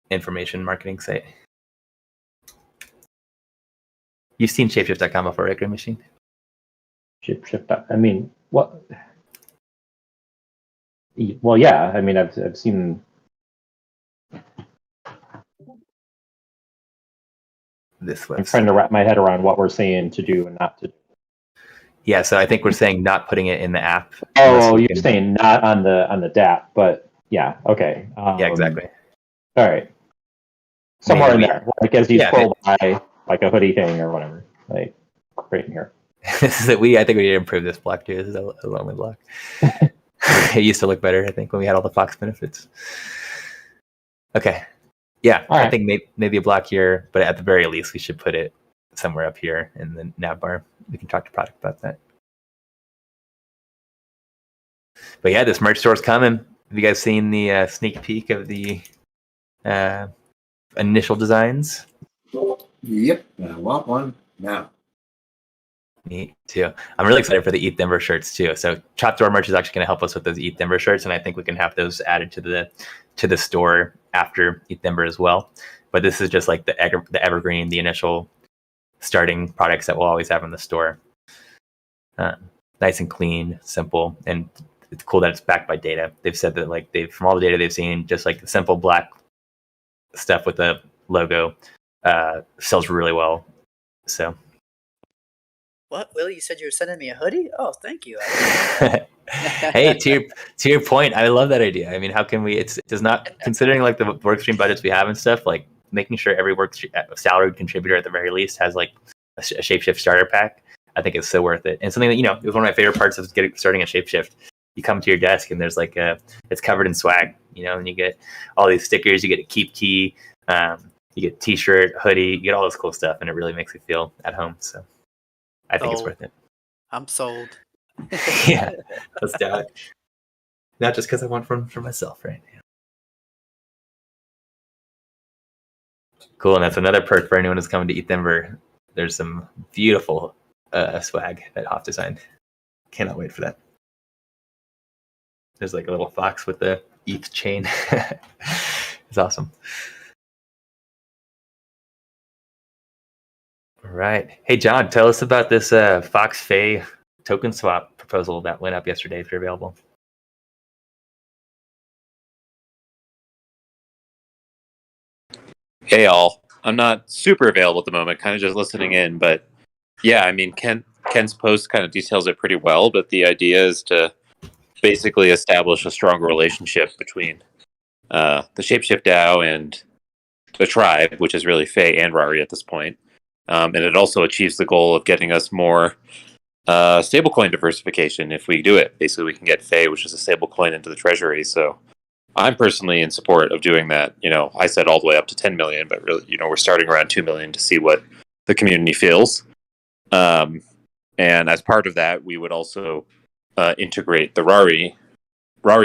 information marketing site. You've seen shapeshift.com before, right, Gray Machine? Shapeshift. I mean, what? Well, yeah. I mean, I've seen. This I'm trying to wrap my head around what we're saying to do and not to do. Yeah, so I think we're saying not putting it in the app. Oh, you're saying not on the DApp, but yeah, okay. Yeah, exactly. All right. Somewhere Maybe in there, like as you scroll by, like a hoodie thing or whatever, like right in here. This is I think we need to improve this block too. This is a lonely block. It used to look better, I think, when we had all the Fox benefits. Okay. Yeah, All right. I think maybe a block here, but at the very least, we should put it somewhere up here in the nav bar. We can talk to product about that. But yeah, this merch store's coming. Have you guys seen the sneak peek of the initial designs? Yep, I want one now. Me too. I'm really excited for the Eat Denver shirts too. So Chop Door merch is actually going to help us with those Eat Denver shirts, and I think we can have those added to the store after Eat Denver as well. But this is just like the evergreen, the initial starting products that we'll always have in the store. Nice and clean, simple, and it's cool that it's backed by data. They've said that like from all the data they've seen, just like the simple black stuff with the logo sells really well. So. What, Willie? You said you were sending me a hoodie? Oh, thank you. Hey, to your point, I love that idea. I mean, how can we? It does not, considering like the workstream budgets we have and stuff, like making sure every salaried contributor at the very least has like a Shapeshift starter pack. I think it's so worth it. And something that it was one of my favorite parts of starting a Shapeshift. You come to your desk and there's like it's covered in swag, and you get all these stickers. You get a keep key, you get T-shirt, hoodie, you get all this cool stuff, and it really makes you feel at home. So. I think it's worth it. I'm sold. Yeah, let's do it. Not just because I want one for myself, right? Yeah. Cool, and that's another perk for anyone who's coming to Eat Denver. There's some beautiful swag that Hoff designed. Cannot wait for that. There's like a little fox with the ETH chain. It's awesome. All right. Hey, John, tell us about this Fox Fay token swap proposal that went up yesterday if you're available. Hey, all. I'm not super available at the moment, kind of just listening in. But yeah, I mean, Ken's post kind of details it pretty well. But the idea is to basically establish a stronger relationship between the ShapeShift DAO and the tribe, which is really Fay and Rari at this point. And it also achieves the goal of getting us more stablecoin diversification. If we do it, basically we can get Fei, which is a stablecoin, into the treasury. So I'm personally in support of doing that. I said all the way up to 10 million, but really, we're starting around 2 million to see what the community feels. And as part of that, we would also integrate the Rari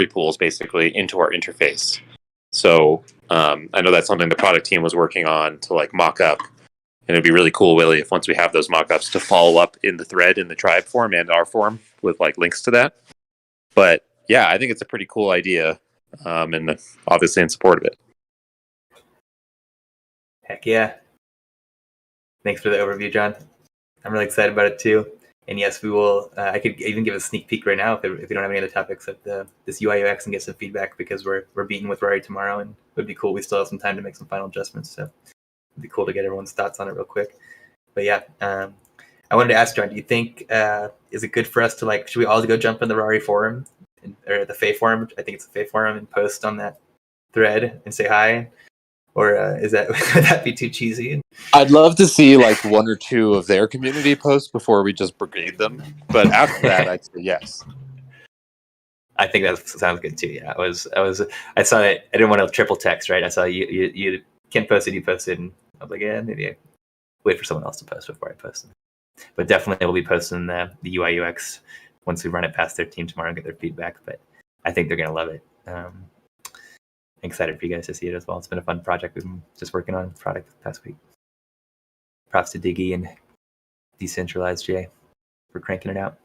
pools basically into our interface. So I know that's something the product team was working on to mock up. And it'd be really cool, Willie, if once we have those mock-ups to follow up in the thread in the tribe form and our form with links to that. But yeah, I think it's a pretty cool idea, and obviously in support of it. Heck yeah. Thanks for the overview, John. I'm really excited about it too. And yes, we will. I could even give a sneak peek right now if we don't have any other topics at this UI UX and get some feedback, because we're beating with Rari tomorrow, and it would be cool. We still have some time to make some final adjustments, so it'd be cool to get everyone's thoughts on it real quick. But yeah, I wanted to ask John, do you think is it good for us to should we all go jump in the Rari forum or the Fei forum? I think it's the Fei forum, and post on that thread and say hi. Or would that be too cheesy? I'd love to see one or two of their community posts before we just brigade them. But after that, I'd say yes. I think that sounds good too. Yeah, I saw it. I didn't want to triple text, right? I saw you Ken posted, you posted, and I was like, yeah, maybe I wait for someone else to post before I post them. But definitely we'll be posting the UI UX once we run it past their team tomorrow and get their feedback. But I think they're gonna love it. I'm excited for you guys to see it as well. It's been a fun project. We've been just working on product this past week. Props to Diggy and Decentralized J for cranking it out.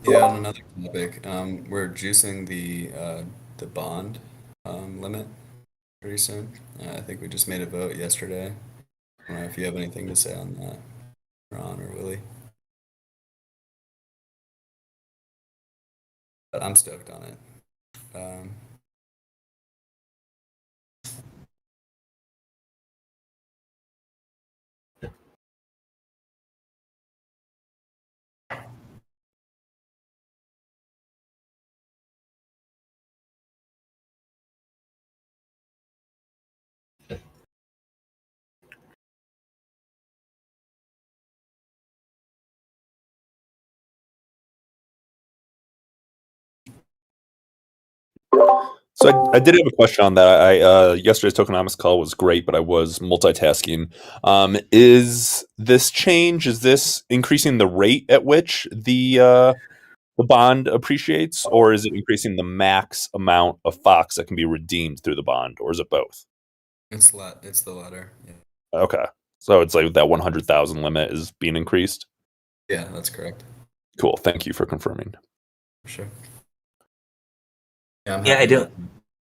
Yeah, on another topic, we're juicing the bond limit pretty soon. I think we just made a vote yesterday. I don't know if you have anything to say on that, Ron or Willie. But I'm stoked on it. So I did have a question on that. Yesterday's tokenomics call was great, but I was multitasking. Is this increasing the rate at which the bond appreciates, or is it increasing the max amount of Fox that can be redeemed through the bond, or is it both? It's the latter. Yeah. Okay, so it's that 100,000 limit is being increased. Yeah, that's correct. Cool. Thank you for confirming. Sure. Yeah,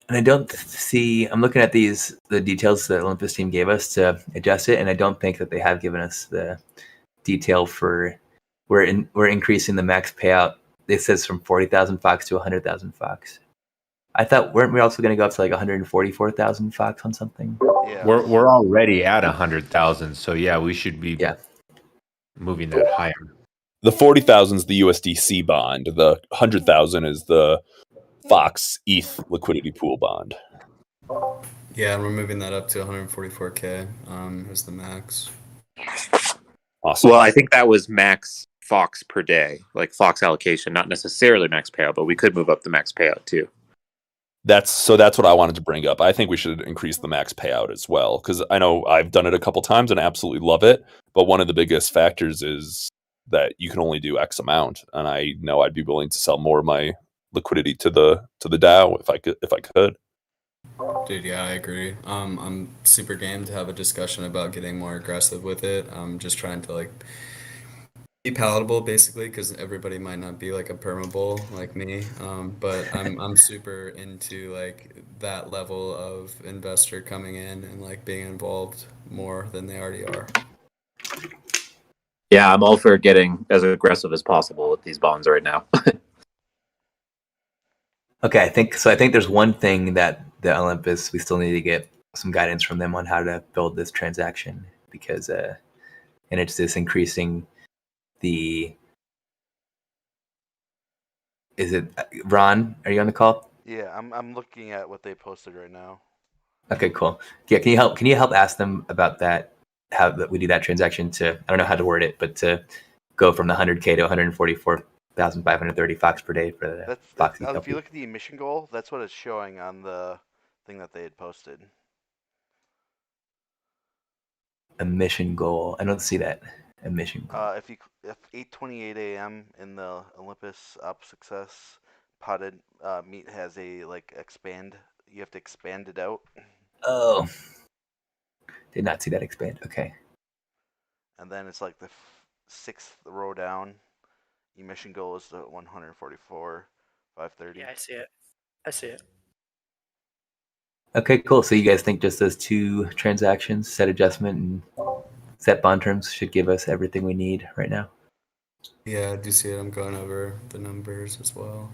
I don't see. I'm looking at the details that Olympus team gave us to adjust it, and I don't think that they have given us the detail for we're increasing the max payout. It says from 40,000 Fox to 100,000 Fox. I thought weren't we also going to go up to 144,000 Fox on something? Yeah. We're already at 100,000, so yeah, we should be moving that higher. The 40,000 is the USDC bond. The 100,000 is the Fox ETH liquidity pool bond. Yeah, we're moving that up to 144K as the max. Awesome. Well, I think that was max Fox per day, Fox allocation, not necessarily max payout, but we could move up the max payout too. That's what I wanted to bring up. I think we should increase the max payout as well, because I know I've done it a couple times and absolutely love it. But one of the biggest factors is that you can only do X amount, and I know I'd be willing to sell more of my liquidity to the DAO if I could. Dude, yeah, I agree. I'm super game to have a discussion about getting more aggressive with it. I'm just trying to be palatable, basically, because everybody might not be a permabull like me. But I'm super into that level of investor coming in and being involved more than they already are. Yeah, I'm all for getting as aggressive as possible with these bonds right now. Okay, I think there's one thing that the Olympus, we still need to get some guidance from them on how to build this transaction, because and it's this increasing the. Is it Ron? Are you on the call? Yeah, I'm looking at what they posted right now. Okay, cool. Yeah, can you help ask them about that? how that we do that transaction to, I don't know how to word it, but to go from the 100K to 144,530 Fox per day for the Fox If LP. you look at the emission goal, that's what it's showing on the thing that they had posted. Emission goal. I don't see that emission goal. If 8:28 a.m. in the Olympus Up Success potted meat has a expand. You have to expand it out. Oh, did not see that expand. Okay. And then it's like the sixth row down. Emission goal is to 144,530. Yeah, I see it. I see it. Okay, cool. So you guys think just those two transactions, set adjustment and set bond terms, should give us everything we need right now? Yeah, I do see it. I'm going over the numbers as well.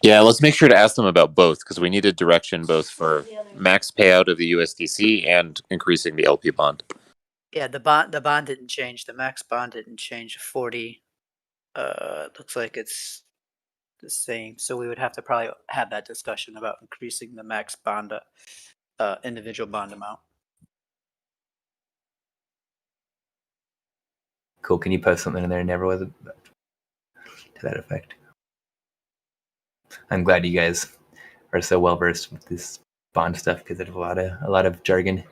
Yeah, let's make sure to ask them about both because we needed direction both for max payout of the USDC and increasing the LP bond. Yeah, the bond didn't change. The max bond didn't change. 40. Looks like it's the same. So we would have to probably have that discussion about increasing the max bond, individual bond amount. Cool. Can you post something in there? Never was to that effect. I'm glad you guys are so well versed with this bond stuff because there's a lot of jargon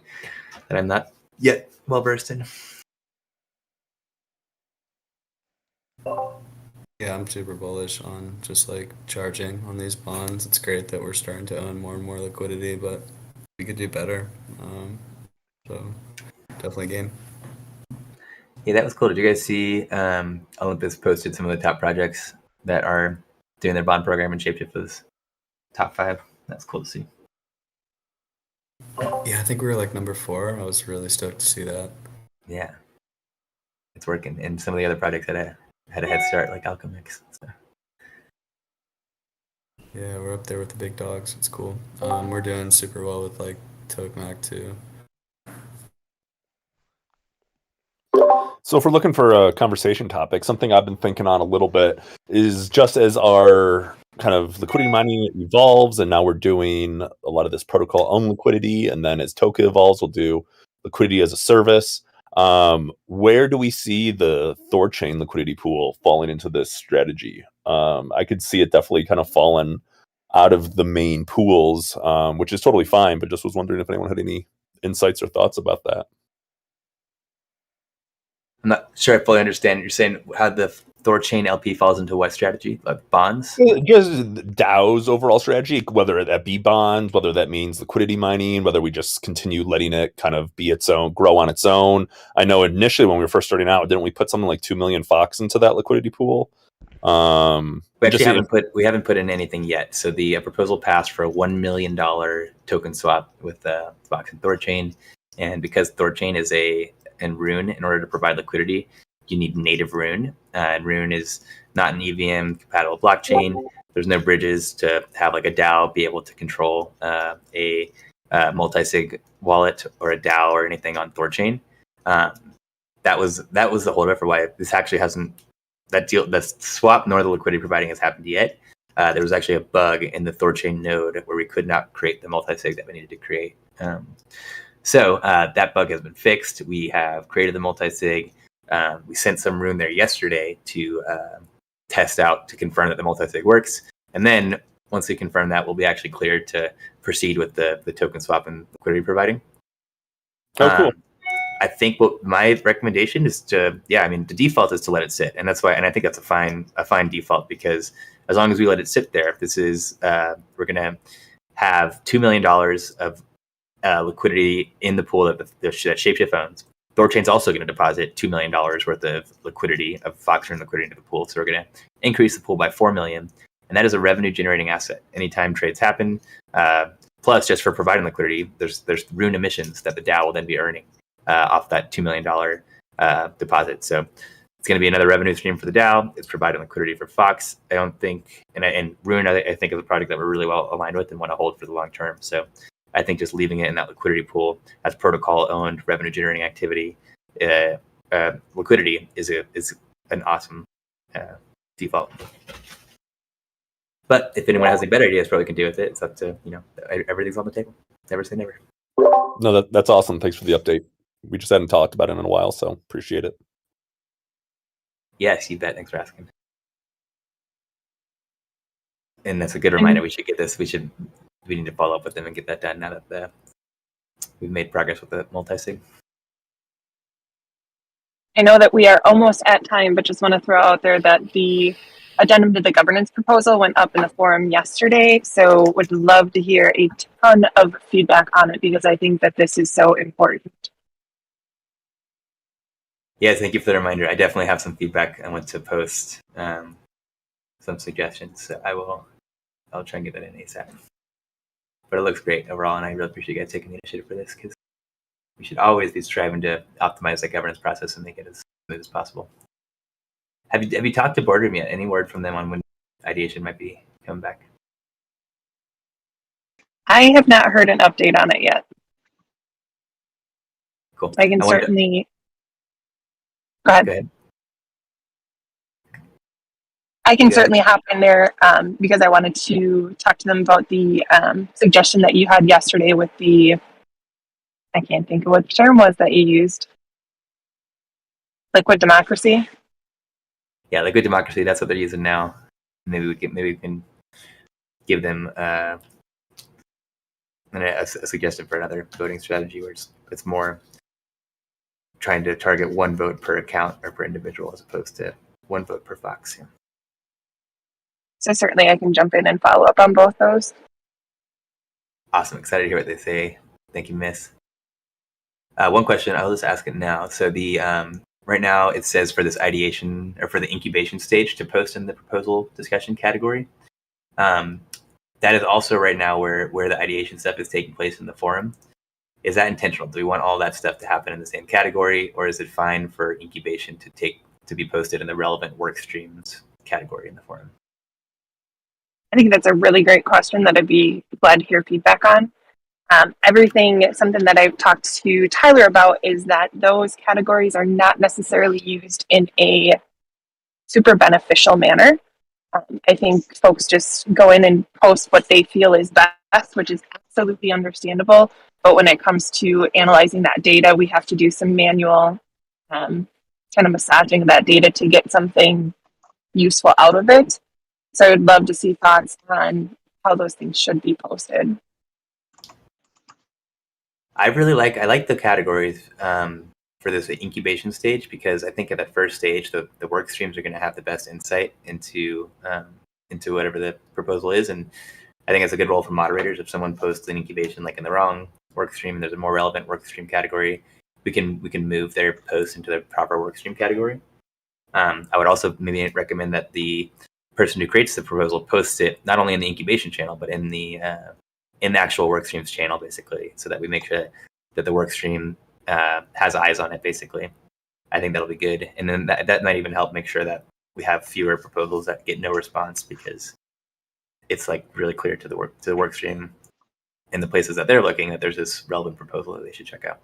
that I'm not yet well versed in. Yeah, I'm super bullish on just like charging on these bonds. It's great that we're starting to own more and more liquidity, but we could do better. So definitely game. Yeah, that was cool. Did you guys see Olympus posted some of the top projects that are doing their bond program, and ShapeShift was top 5? That's cool to see. Yeah, I think we were like number 4. I was really stoked to see that. Yeah, it's working. And some of the other projects had a head start, like Alchemix. So. Yeah, we're up there with the big dogs. It's cool. We're doing super well with like Tokamak too. So if we're looking for a conversation topic, something I've been thinking on a little bit is just as our kind of liquidity mining evolves, and now we're doing a lot of this protocol owned liquidity, and then as Toka evolves, we'll do liquidity as a service. Where do we see the Thorchain liquidity pool falling into this strategy? I could see it definitely kind of falling out of the main pools, which is totally fine, but just was wondering if anyone had any insights or thoughts about that. I'm not sure I fully understand. You're saying how the Thorchain LP falls into what strategy? Like bonds? Just DAO's overall strategy, whether that be bonds, whether that means liquidity mining, whether we just continue letting it kind of be its own, grow on its own. I know initially when we were first starting out, didn't we put something like 2 million Fox into that liquidity pool? We actually haven't put in anything yet. So the proposal passed for a $1 million token swap with Fox and Thorchain, and because Thorchain is and Rune, in order to provide liquidity, you need native Rune. And Rune is not an EVM compatible blockchain. There's no bridges to have like a DAO be able to control a multi-sig wallet or a DAO or anything on Thorchain. That was the holdup for why this actually hasn't, the swap nor the liquidity providing has happened yet. There was actually a bug in the Thorchain node where we could not create the multi-sig that we needed to create. So that bug has been fixed. We have created the multi-sig. We sent some Rune there yesterday to test out to confirm that the multi-sig works. And then once we confirm that, we'll be actually cleared to proceed with the token swap and liquidity providing. Oh, cool. I think what my recommendation is the default is to let it sit. And that's why, and I think that's a fine default, because as long as we let it sit there, this is, we're going to have $2 million of liquidity in the pool that that ShapeShift owns. Thorchain's also going to deposit $2 million worth of liquidity, of Foxrun liquidity into the pool. So we're going to increase the pool by $4 million. And that is a revenue generating asset. Anytime trades happen, plus just for providing liquidity, there's Rune emissions that the DAO will then be earning off that $2 million deposit. So it's going to be another revenue stream for the DAO. It's providing liquidity for Fox. I don't think, and Rune, I think is a product that we're really well aligned with and want to hold for the long term. So I think just leaving it in that liquidity pool as protocol-owned revenue-generating activity, liquidity is an awesome default. But if anyone has any better ideas for what we can do with it, it's up to, everything's on the table. Never say never. No, that's awesome. Thanks for the update. We just hadn't talked about it in a while, so appreciate it. Yes, you bet. Thanks for asking. And that's a good reminder. We should get this. We need to follow up with them and get that done now that we've made progress with the multi-sig. I know that we are almost at time, but just want to throw out there that the addendum to the governance proposal went up in the forum yesterday. So would love to hear a ton of feedback on it because I think that this is so important. Yes, thank you for the reminder. I definitely have some feedback. I want to post some suggestions. So I'll try and get that in ASAP. But it looks great overall, and I really appreciate you guys taking the initiative for this because we should always be striving to optimize the governance process and make it as smooth as possible. Have you talked to Boardroom yet? Any word from them on when ideation might be coming back? I have not heard an update on it yet. Cool. I can certainly. Go ahead. Go ahead. I can certainly hop in there because I wanted to talk to them about the suggestion that you had yesterday with the, I can't think of what the term was that you used. Liquid democracy. Yeah, liquid democracy. That's what they're using now. Maybe we can give them a suggestion for another voting strategy where it's more trying to target one vote per account or per individual as opposed to one vote per Fox. Yeah. So certainly I can jump in and follow up on both those. Awesome. Excited to hear what they say. Thank you, Miss. One question, I'll just ask it now. So the right now it says for this ideation or for the incubation stage to post in the proposal discussion category. That is also right now where the ideation stuff is taking place in the forum. Is that intentional? Do we want all that stuff to happen in the same category, or is it fine for incubation to be posted in the relevant work streams category in the forum? I think that's a really great question that I'd be glad to hear feedback on. Something that I've talked to Tyler about is that those categories are not necessarily used in a super beneficial manner. I think folks just go in and post what they feel is best, which is absolutely understandable. But when it comes to analyzing that data, we have to do some manual kind of massaging of that data to get something useful out of it. So I'd love to see thoughts on how those things should be posted. I like the categories for this incubation stage because I think at the first stage, the work streams are going to have the best insight into whatever the proposal is, and I think it's a good role for moderators. If someone posts an incubation like in the wrong work stream and there's a more relevant work stream category, we can move their post into the proper work stream category. I would also maybe recommend that the person who creates the proposal posts it not only in the incubation channel but in the actual work streams channel, basically, so that we make sure that the work stream has eyes on it, basically. I think that'll be good. And then that might even help make sure that we have fewer proposals that get no response because it's like really clear to the work stream in the places that they're looking that there's this relevant proposal that they should check out.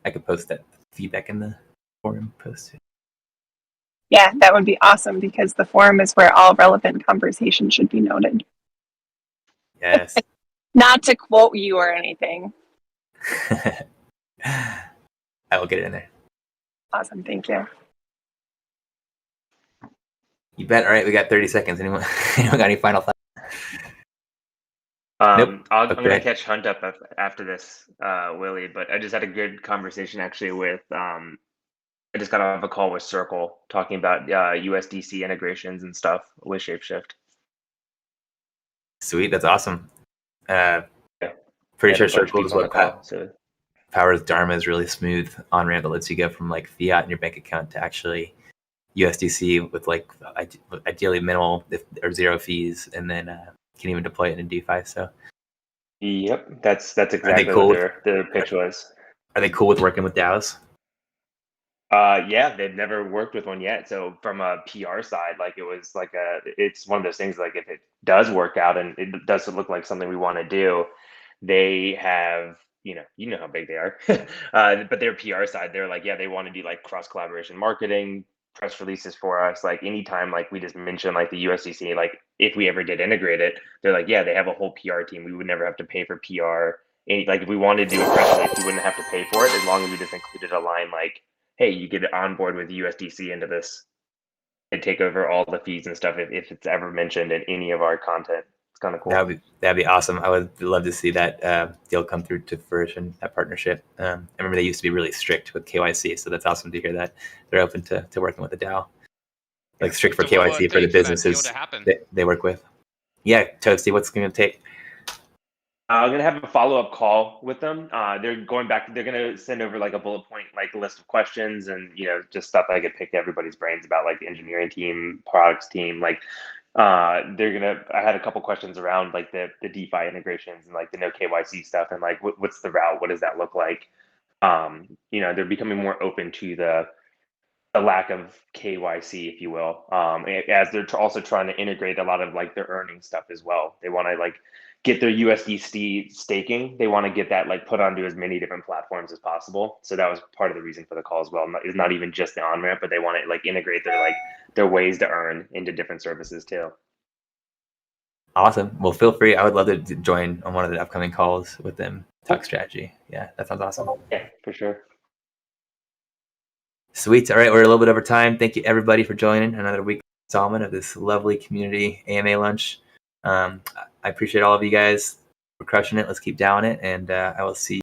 I could post that feedback in the forum post. Yeah, that would be awesome because the forum is where all relevant conversation should be noted. Yes. Not to quote you or anything. I will get it in there. Awesome, thank you. You bet. All right, we got 30 seconds. Anyone got any final thoughts? Nope. I'm Okay. going to catch Hunt up after this, Willie, but I just had a good conversation actually with, I just got off a call with Circle talking about USDC integrations and stuff with ShapeShift. Sweet, that's awesome. Pretty sure Circle is what powers Dharma is really smooth on-ramp that lets you go from like fiat in your bank account to actually USDC with like ideally minimal or zero fees, and then can even deploy it in DeFi. So, yep, that's exactly cool what their pitch was. Are they cool with working with DAOs? Yeah, they've never worked with one yet. So from a PR side, like it was like it's one of those things like if it does work out and it does look like something we want to do, they have, you know how big they are, but their PR side, they're like, yeah, they want to do like cross collaboration marketing, press releases for us. Like anytime, like we just mentioned, like the USDC, like if we ever did integrate it, they're like, yeah, they have a whole PR team. We would never have to pay for PR. like if we wanted to do a press release, we wouldn't have to pay for it as long as we just included a line like, "Hey, you get on board with USDC into this and take over all the fees and stuff if it's ever mentioned in any of our content." It's kind of cool. That'd be awesome. I would love to see that deal come through to fruition. That partnership. I remember they used to be really strict with KYC, so that's awesome to hear that they're open to working with the DAO. Like strict for So what will KYC it for the take for that deal businesses to happen? they work with. Yeah, Toasty, what's it going to take? I'm gonna have a follow-up call with them. They're going back. They're gonna send over like a bullet point, like list of questions, and just stuff I could pick everybody's brains about, like the engineering team, products team. Like, they're gonna. I had a couple questions around like the DeFi integrations and like the no KYC stuff, and like what's the route? What does that look like? They're becoming more open to the lack of KYC, if you will, as they're also trying to integrate a lot of like their earning stuff as well. They want to like get their USDC staking. They want to get that like put onto as many different platforms as possible. So that was part of the reason for the call as well. It's not even just the on ramp, but they want to like integrate their ways to earn into different services too. Awesome. Well, feel free. I would love to join on one of the upcoming calls with them. Talk strategy. Yeah, that sounds awesome. Yeah, for sure. Sweet. All right, we're a little bit over time. Thank you everybody for joining another week installment of this lovely community AMA lunch. I appreciate all of you guys for crushing it. Let's keep down it, and I will see you